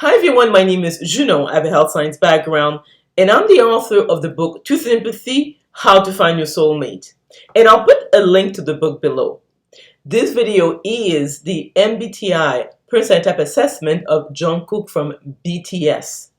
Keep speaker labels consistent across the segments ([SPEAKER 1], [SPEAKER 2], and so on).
[SPEAKER 1] Hi everyone, my name is Juno. I have a health science background, and I'm the author of the book Truth and Empathy: How to Find Your Soulmate. And I'll put a link to the book below. This video is the MBTI personality type assessment of Jungkook from BTS.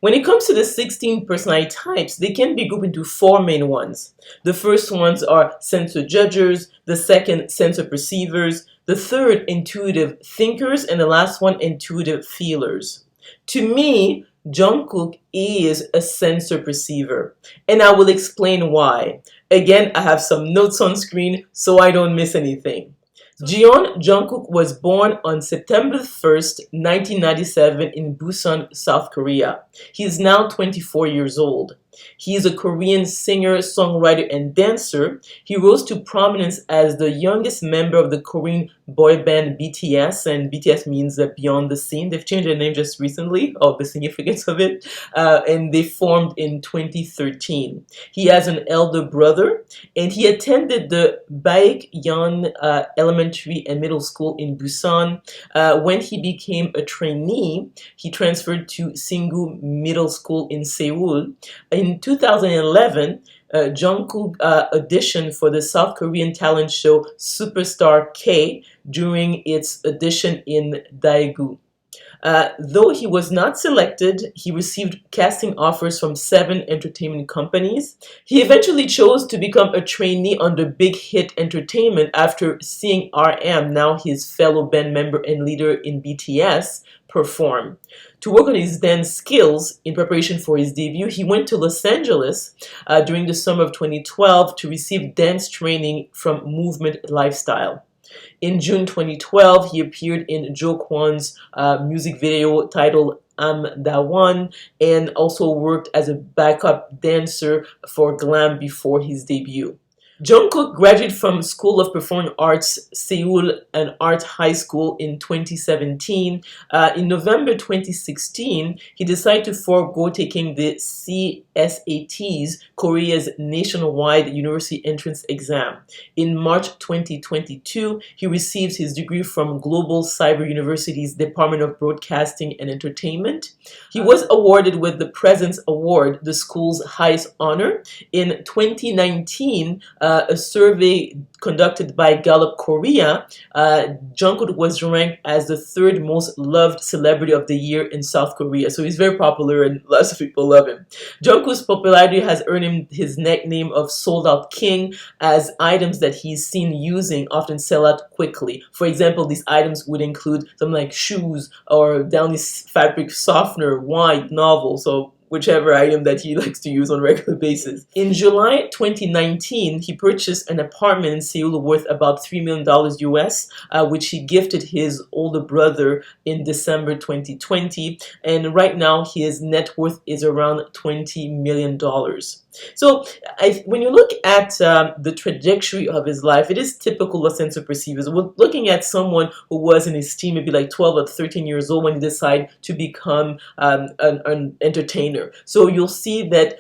[SPEAKER 1] When it comes to the 16 personality types, they can be grouped into four main ones. The first ones are sensor judgers, the second sensor perceivers, the third intuitive thinkers, and the last one intuitive feelers. To me, Jungkook is a sensor perceiver, and I will explain why. Again, I have some notes on screen so I don't miss anything. Jeon Jungkook was born on September 1st, 1997 in Busan, South Korea. He is now 24 years old. He is a Korean singer, songwriter, and dancer. He rose to prominence as the youngest member of the Korean boy band BTS, and BTS means Beyond the Scene. They've changed their name just recently, or the significance of it, and they formed in 2013. He has an elder brother, and he attended the Baekhyun Elementary and Middle School in Busan. When he became a trainee, he transferred to Singgu Middle School in Seoul. In 2011, Jungkook auditioned for the South Korean talent show Superstar K during its audition in Daegu. Though he was not selected, he received casting offers from 7 entertainment companies. He eventually chose to become a trainee under Big Hit Entertainment after seeing RM, now his fellow band member and leader in BTS, perform. To work on his dance skills in preparation for his debut, he went to Los Angeles during the summer of 2012 to receive dance training from Movement Lifestyle. In June 2012, he appeared in Jo Kwon's music video titled I'm That One, and also worked as a backup dancer for Glam before his debut. Jungkook graduated from School of Performing Arts Seoul and Art High School in 2017. In November 2016, he decided to forego taking the CSATs, Korea's nationwide university entrance exam. In March 2022, he received his degree from Global Cyber University's Department of Broadcasting and Entertainment. He was awarded with the President's Award, the school's highest honor. In 2019, a survey conducted by Gallup Korea, Jungkook was ranked as the 3rd most loved celebrity of the year in South Korea. So he's very popular and lots of people love him. Jungkook's popularity has earned him his nickname of Sold Out King, as items that he's seen using often sell out quickly. For example, these items would include something like shoes or Downy fabric softener, wine, novels, so whichever item that he likes to use on a regular basis. In July 2019, he purchased an apartment in Seoul worth about $3 million US, which he gifted his older brother in December 2020. And right now, his net worth is around $20 million. So when you look at the trajectory of his life, it is typical of sensor perceivers. We're looking at someone who was in his teen, maybe like 12 or 13 years old when he decided to become an entertainer. So you'll see that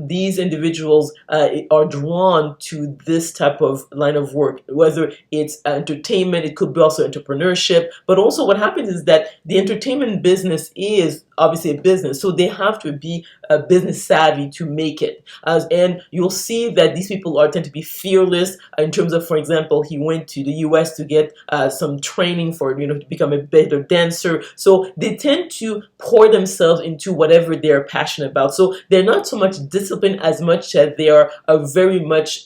[SPEAKER 1] these individuals are drawn to this type of line of work, whether it's entertainment, it could be also entrepreneurship. But also what happens is that the entertainment business is obviously a business, so they have to be business savvy to make it. And you'll see that these people tend to be fearless in terms of, for example, he went to the US to get some training for, to become a better dancer. So they tend to pour themselves into whatever they're passionate about. So they're not so much disciplined as much as they are very much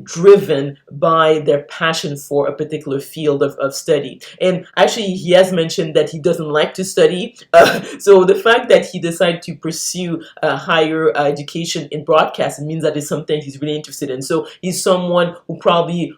[SPEAKER 1] driven by their passion for a particular field of study. And actually, he has mentioned that he doesn't like to study. So the fact that he decided to pursue higher education in broadcasting means that it's something he's really interested in. So he's someone who probably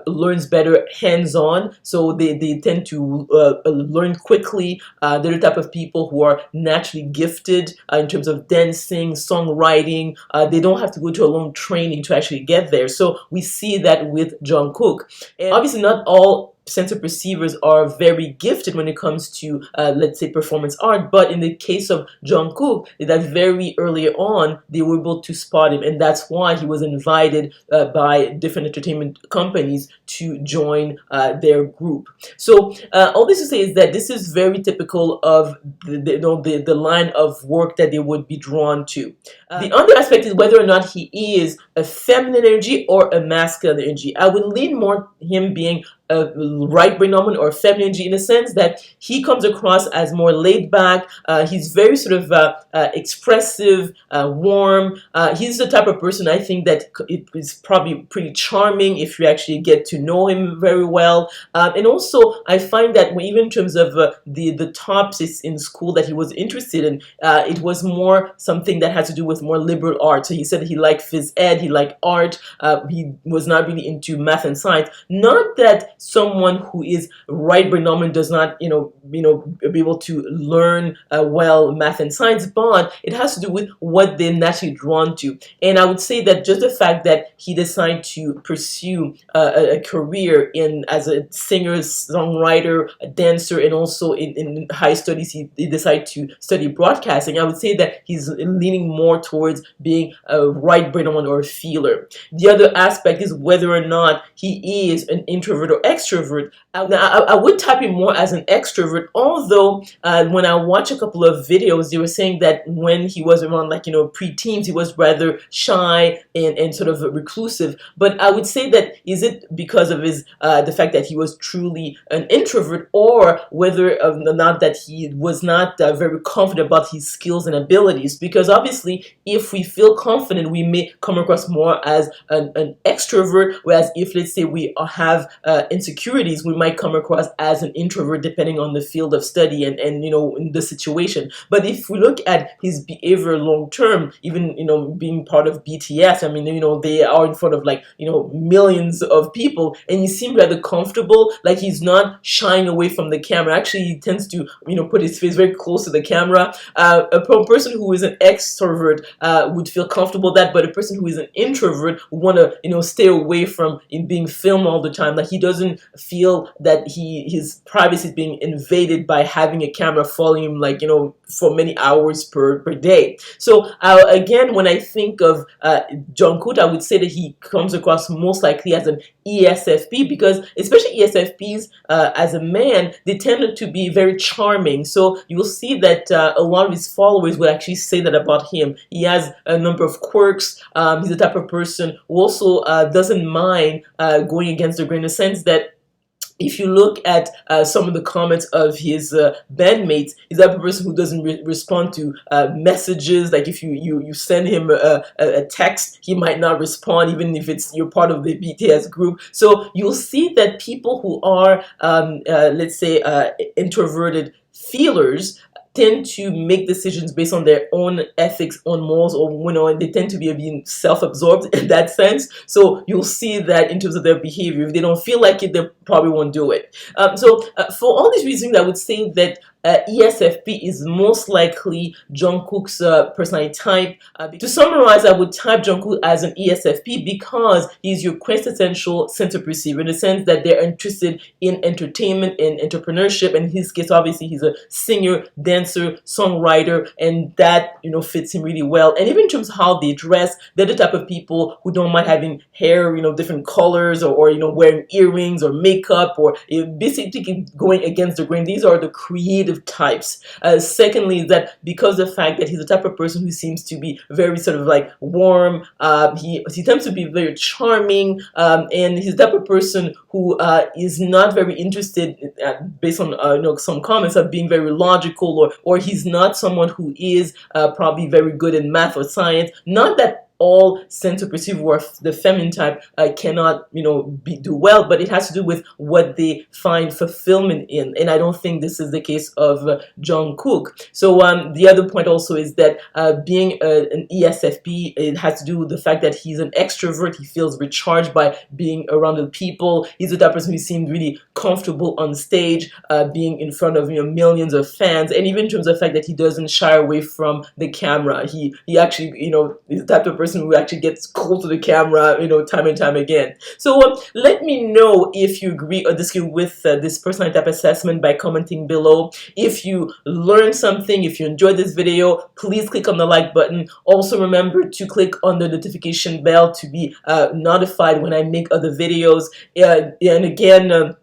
[SPEAKER 1] learns better hands-on. So they tend to learn quickly. They're the type of people who are naturally gifted in terms of dancing, songwriting. They don't have to go to a long training to actually get there. So we see that with Jungkook. And obviously not all center perceivers are very gifted when it comes to, let's say, performance art. But in the case of Jungkook, that very early on, they were able to spot him, and that's why he was invited by different entertainment companies to join their group. So all this to say is that this is very typical of the line of work that they would be drawn to. The other aspect is whether or not he is a feminine energy or a masculine energy. I would lean more him being a right brain dominant or feminine energy, in the sense that he comes across as more laid back. He's very sort of expressive, warm. He's the type of person, I think, that it is probably pretty charming if you actually get to know him very well. And also, I find that even in terms of the topics in school that he was interested in, it was more something that had to do with more liberal art. So he said he liked phys ed, he liked art. He was not really into math and science. Not that someone who is right brain dominant does not, be able to learn well math and science, but it has to do with what they're naturally drawn to. And I would say that just the fact that he decided to pursue a career as a singer, songwriter, a dancer, and also in high studies, he decided to study broadcasting. I would say that he's leaning more towards being a right brain dominant or a feeler. The other aspect is whether or not he is an introvert or extrovert. Now, I would type him more as an extrovert, although when I watch a couple of videos, they were saying that when he was around, pre-teens, he was rather shy and sort of reclusive. But I would say that, is it because of his the fact that he was truly an introvert, or whether or not that he was not very confident about his skills and abilities? Because obviously, if we feel confident, we may come across more as an extrovert, whereas if, let's say, we have insecurities, we might come across as an introvert, depending on the field of study and in the situation. But if we look at his behavior long term, even being part of BTS, I mean, they are in front of millions of people, and he seems rather comfortable. Like, he's not shying away from the camera. Actually, he tends to put his face very close to the camera. A person who is an extrovert would feel comfortable with that, but a person who is an introvert would want to stay away from being filmed all the time. Like, he doesn't feel that his privacy is being invaded by having a camera following him for many hours per day. So again, when I think of Jungkook, I would say that he comes across most likely as an ESFP, because especially ESFPs, as a man, they tend to be very charming. So you will see that a lot of his followers would actually say that about him. He has a number of quirks. He's the type of person who also doesn't mind going against the grain, in the sense that if you look at some of the comments of his bandmates, he's that person who doesn't respond to messages. Like, if you send him a text, he might not respond, even if you're part of the BTS group. So you'll see that people who are, let's say, introverted feelers tend to make decisions based on their own ethics, own morals, or and they tend to be being self-absorbed in that sense. So you'll see that in terms of their behavior. If they don't feel like it, they probably won't do it. So for all these reasons, I would say that ESFP is most likely Jungkook's personality type. To summarize, I would type Jungkook as an ESFP because he's your quintessential center perceiver, in the sense that they're interested in entertainment and entrepreneurship. In his case, obviously, he's a singer, dancer, songwriter, and that fits him really well. And even in terms of how they dress, they're the type of people who don't mind having hair, different colors, or wearing earrings or makeup, or basically going against the grain. These are the creative types. Secondly, is that because of the fact that he's the type of person who seems to be very sort of warm, he tends to be very charming, and he's the type of person who is not very interested, based on some comments, of being very logical, or he's not someone who is probably very good in math or science. Not that all center perceiver or the feminine type cannot do well, but it has to do with what they find fulfillment in, and I don't think this is the case of Jungkook. So the other point also is that being an ESFP, it has to do with the fact that he's an extrovert. He feels recharged by being around the people. He's the type of person who seems really comfortable on stage, being in front of millions of fans, and even in terms of the fact that he doesn't shy away from the camera. He actually is the type of person person who actually gets close to the camera, time and time again. So let me know if you agree or disagree with this personality type assessment by commenting below. If you learned something, if you enjoyed this video, please click on the like button. Also remember to click on the notification bell to be notified when I make other videos. And again,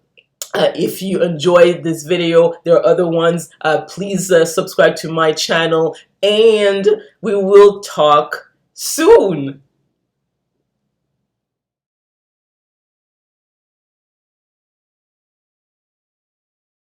[SPEAKER 1] if you enjoyed this video, there are other ones. Please subscribe to my channel, and we will talk soon.